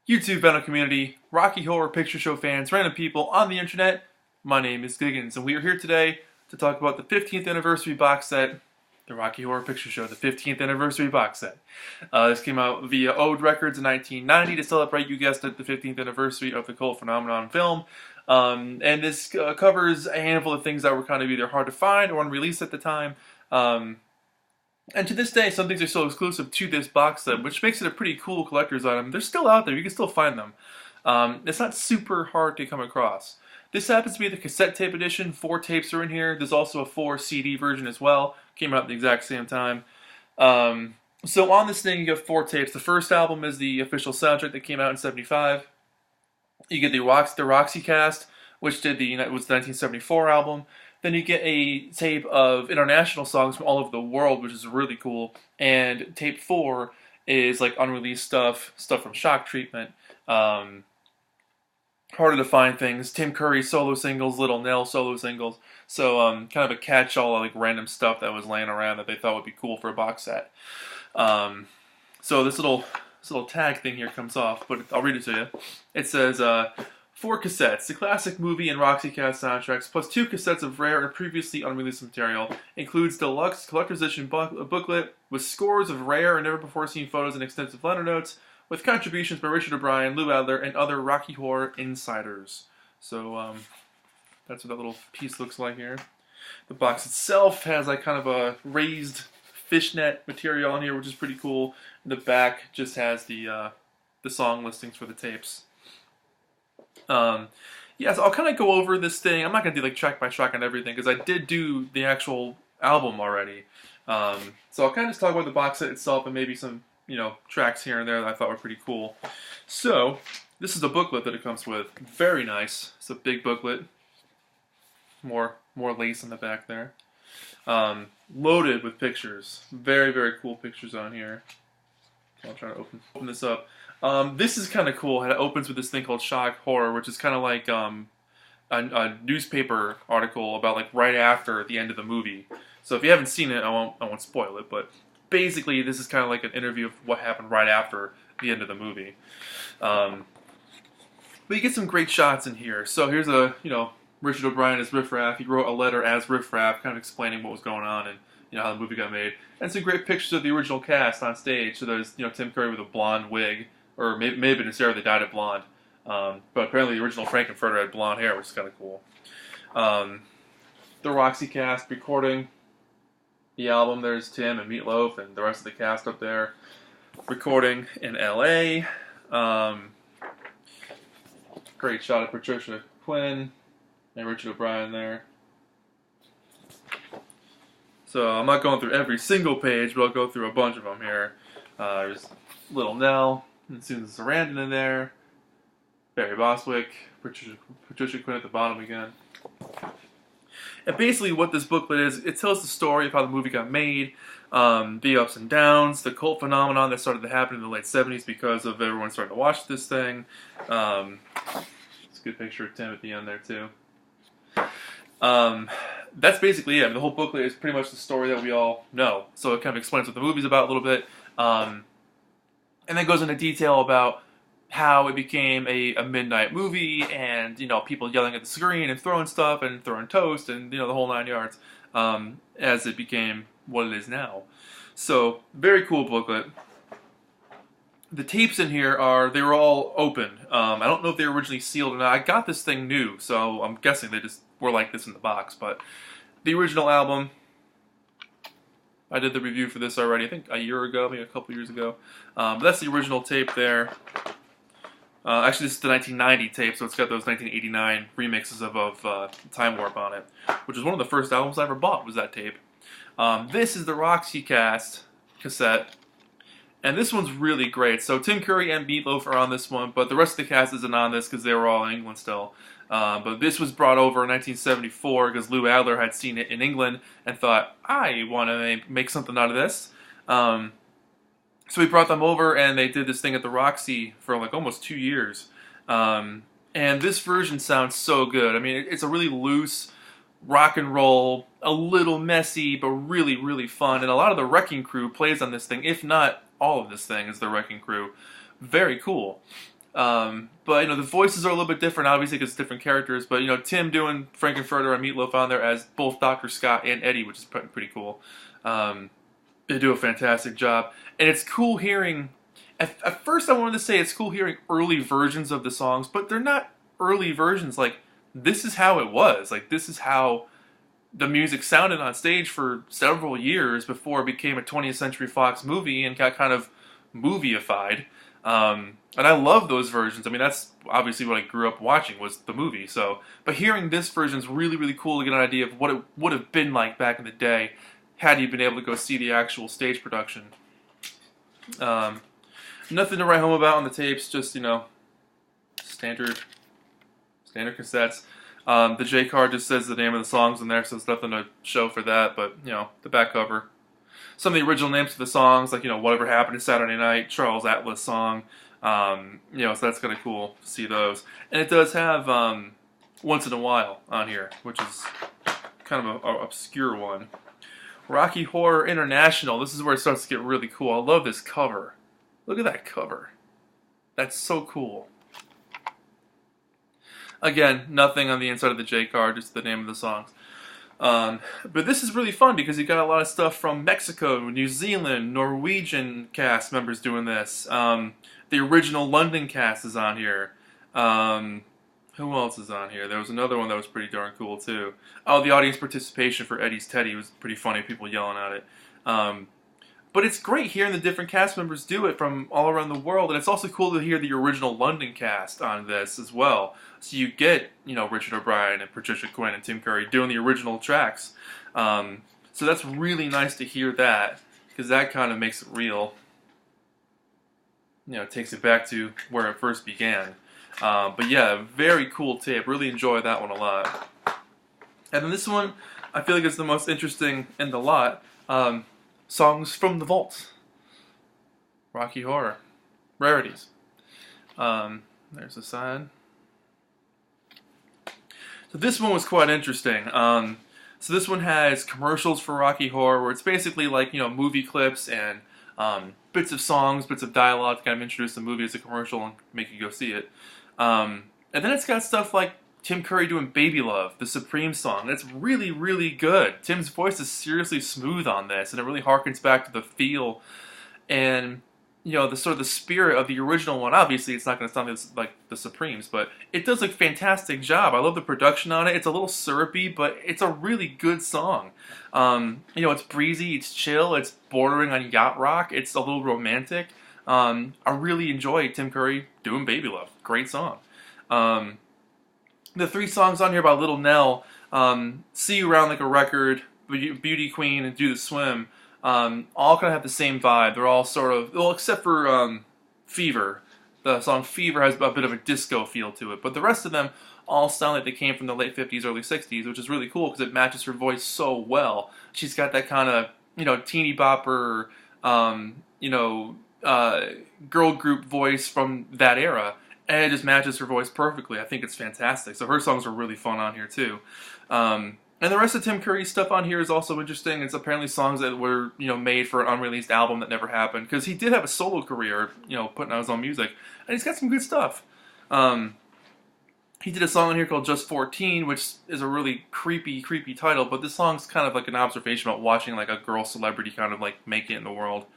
YouTube fandom community, Rocky Horror Picture Show fans, random people on the internet. My name is Giggens, and we are here today to talk about the 15th anniversary box set, the Rocky Horror Picture Show, the 15th anniversary box set. This came out via Ode Records in 1990 to celebrate, you guessed it, the 15th anniversary of the cult phenomenon film. And this covers a handful of things that were kind of either hard to find or unreleased at the time. And to this day, some things are still exclusive to this box set, which makes it a pretty cool collector's item. They're still out there. You can still find them. It's not super hard to come across. This happens to be the cassette tape edition. 4 tapes are in here. There's also a 4 CD version as well. Came out at the exact same time. So on this thing, you have 4 tapes. The first album is the official soundtrack that came out in '75. You get the Roxy cast, which was the 1974 album. Then you get a tape of international songs from all over the world, which is really cool. And tape 4 is like unreleased stuff from Shock Treatment, harder to find things. Tim Curry solo singles, Little Nell solo singles. So kind of a catch-all of like random stuff that was laying around that they thought would be cool for a box set. So this little tag thing here comes off, but I'll read it to you. It says, 4 cassettes, the classic movie and Roxy cast soundtracks, plus 2 cassettes of rare and previously unreleased material. Includes deluxe collector's edition booklet with scores of rare and never-before-seen photos and extensive liner notes, with contributions by Richard O'Brien, Lou Adler, and other Rocky Horror insiders. So, that's what that little piece looks like here. The box itself has like kind of a raised fishnet material on here, which is pretty cool. The back just has the song listings for the tapes. Yeah, so I'll kind of go over this thing. I'm not going to do like track by track on everything, because I did do the actual album already. So I'll kind of just talk about the box set itself and maybe some, tracks here and there that I thought were pretty cool. So, this is the booklet that it comes with. Very nice. It's a big booklet. More lace in the back there. Loaded with pictures. Very, very cool pictures on here. I'll try to open this up. This is kind of cool. It opens with this thing called Shock Horror, which is kind of like a newspaper article about like right after the end of the movie. So if you haven't seen it, I won't spoil it. But basically, this is kind of like an interview of what happened right after the end of the movie. But you get some great shots in here. So here's a Richard O'Brien as Riff Raff. He wrote a letter as Riff Raff, kind of explaining what was going on and how the movie got made. And some great pictures of the original cast on stage. So there's Tim Curry with a blonde wig. Or may have been his hair, they dyed it blonde. But apparently the original Frankenfurter had blonde hair, which is kind of cool. The Roxy cast recording the album. There's Tim and Meatloaf and the rest of the cast up there recording in L.A. Great shot of Patricia Quinn and Richard O'Brien there. So I'm not going through every single page, but I'll go through a bunch of them here. There's Little Nell. And Susan Sarandon in there, Barry Bostwick, Patricia Quinn at the bottom again. And basically what this booklet is, it tells the story of how the movie got made, the ups and downs, the cult phenomenon that started to happen in the late 70s because of everyone starting to watch this thing. It's a good picture of Tim at the end there too. That's basically it. The whole booklet is pretty much the story that we all know. So it kind of explains what the movie's about a little bit. And then goes into detail about how it became a midnight movie and, people yelling at the screen and throwing stuff and throwing toast and, the whole 9 yards as it became what it is now. So, very cool booklet. The tapes in here they were all open. I don't know if they were originally sealed or not. I got this thing new, so I'm guessing they just were like this in the box. But the original album, I did the review for this already, I think a year ago, maybe a couple years ago. But that's the original tape there. Actually, this is the 1990 tape, so it's got those 1989 remixes of Time Warp on it, which was one of the first albums I ever bought, was that tape. This is the Roxy cast cassette, and this one's really great. So Tim Curry and Meatloaf are on this one, but the rest of the cast isn't on this because they were all in England still. But this was brought over in 1974 because Lou Adler had seen it in England and thought, I want to make something out of this. So he brought them over and they did this thing at the Roxy for like almost 2 years. And this version sounds so good. I mean, it's a really loose rock and roll, a little messy, but really, really fun. And a lot of the Wrecking Crew plays on this thing, if not all of this thing is the Wrecking Crew. Very cool. But the voices are a little bit different, obviously, because it's different characters. But Tim doing Frankenfurter and Meatloaf on there as both Dr. Scott and Eddie, which is pretty cool. They do a fantastic job, and it's cool hearing. At first, I wanted to say it's cool hearing early versions of the songs, but they're not early versions. Like, this is how it was. Like, this is how the music sounded on stage for several years before it became a 20th Century Fox movie and got kind of movie-ified. And I love those versions. I mean, that's obviously what I grew up watching was the movie. So, but hearing this version is really, really cool to get an idea of what it would have been like back in the day had you been able to go see the actual stage production. Nothing to write home about on the tapes, just, standard cassettes. The J card just says the name of the songs in there, so there's nothing to show for that, but, the back cover. Some of the original names for the songs, like, Whatever Happened to Saturday Night, Charles Atlas song, so that's kind of cool to see those. And it does have Once in a While on here, which is kind of an obscure one. Rocky Horror International, this is where it starts to get really cool. I love this cover. Look at that cover. That's so cool. Again, nothing on the inside of the J card, just the name of the songs. But this is really fun because you got a lot of stuff from Mexico, New Zealand, Norwegian cast members doing this. The original London cast is on here. Who else is on here? There was another one that was pretty darn cool too. Oh, the audience participation for Eddie's Teddy was pretty funny, people yelling at it. But it's great hearing the different cast members do it from all around the world, and it's also cool to hear the original London cast on this as well. So you get, Richard O'Brien and Patricia Quinn and Tim Curry doing the original tracks. So that's really nice to hear that, because that kind of makes it real. It takes it back to where it first began. But yeah, very cool tape. Really enjoy that one a lot. And then this one, I feel like it's the most interesting in the lot. Songs from the Vault. Rocky Horror. Rarities. There's the side. So this one was quite interesting. So this one has commercials for Rocky Horror, where it's basically like, movie clips and bits of songs, bits of dialogue to kind of introduce the movie as a commercial and make you go see it. And then it's got stuff like Tim Curry doing Baby Love, the Supreme song. That's really, really good. Tim's voice is seriously smooth on this, and it really harkens back to the feel and, the sort of the spirit of the original one. Obviously, it's not going to sound like the Supremes, but it does a fantastic job. I love the production on it. It's a little syrupy, but it's a really good song. It's breezy, it's chill, it's bordering on yacht rock, it's a little romantic. I really enjoy Tim Curry doing Baby Love. Great song. The three songs on here by Little Nell, See You Around Like a Record, Beauty Queen, and Do the Swim, all kind of have the same vibe. They're all sort of, well, except for Fever. The song Fever has a bit of a disco feel to it, but the rest of them all sound like they came from the late 50s, early 60s, which is really cool because it matches her voice so well. She's got that kind of, teeny bopper, girl group voice from that era. And it just matches her voice perfectly. I think it's fantastic. So her songs are really fun on here too. And the rest of Tim Curry's stuff on here is also interesting. It's apparently songs that were, made for an unreleased album that never happened. Because he did have a solo career, putting out his own music. And he's got some good stuff. He did a song on here called Just 14, which is a really creepy, creepy title. But this song's kind of like an observation about watching like a girl celebrity kind of like make it in the world.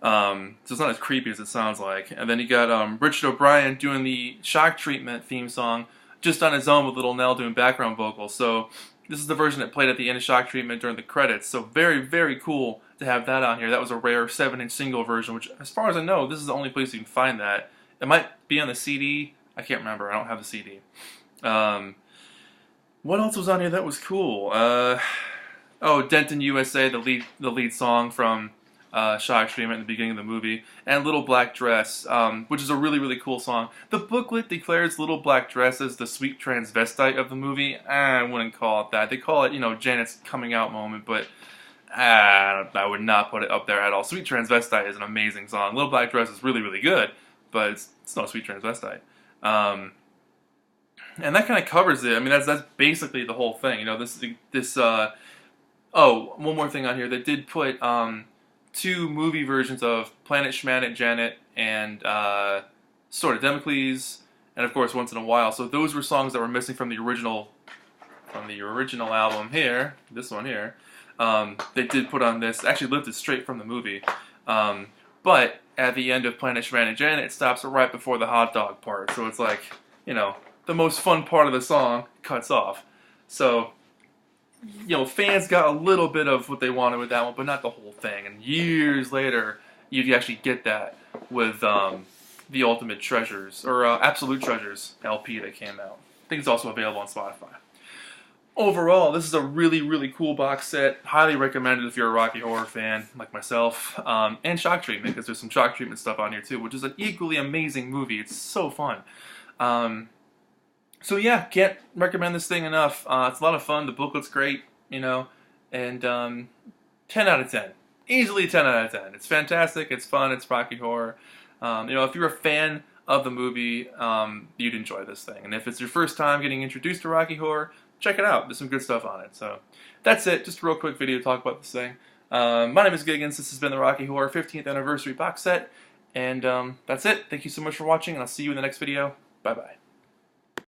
So it's not as creepy as it sounds like. And then you got Richard O'Brien doing the Shock Treatment theme song just on his own with Little Nell doing background vocals. So this is the version that played at the end of Shock Treatment during the credits. So very, very cool to have that on here. That was a rare 7-inch single version, which as far as I know, this is the only place you can find that. It might be on the CD. I can't remember. I don't have the CD. What else was on here that was cool? Denton USA, the lead song from Shock Treatment at the beginning of the movie, and Little Black Dress, which is a really, really cool song. The booklet declares Little Black Dress as the sweet transvestite of the movie. I wouldn't call it that. They call it, Janet's coming out moment, but I would not put it up there at all. Sweet Transvestite is an amazing song. Little Black Dress is really, really good, but it's not Sweet Transvestite. And that kind of covers it. I mean, that's basically the whole thing. One more thing on here. They did put 2 movie versions of Planet Schmanet Janet and Sword of Damocles, and of course Once in a While. So those were songs that were missing from the original album here, this one here. They did put on this, actually lifted straight from the movie. But at the end of Planet Shmanajan, it stops right before the hot dog part. So it's like, you know, the most fun part of the song cuts off. So, you know, fans got a little bit of what they wanted with that one, but not the whole thing. And years later, you actually get that with the Ultimate Treasures, or Absolute Treasures LP that came out. I think it's also available on Spotify. Overall, this is a really, really cool box set. Highly recommended if you're a Rocky Horror fan, like myself. And Shock Treatment, because there's some Shock Treatment stuff on here too, which is an equally amazing movie. It's so fun. So yeah, can't recommend this thing enough. It's a lot of fun. The booklet's great, you know, and 10 out of 10. Easily 10 out of 10. It's fantastic. It's fun. It's Rocky Horror. You know, if you're a fan of the movie, you'd enjoy this thing. And if it's your first time getting introduced to Rocky Horror, check it out. There's some good stuff on it. So that's it. Just a real quick video to talk about this thing. My name is Giggens. This has been the Rocky Horror 15th Anniversary box set. And that's it. Thank you so much for watching, and I'll see you in the next video. Bye-bye.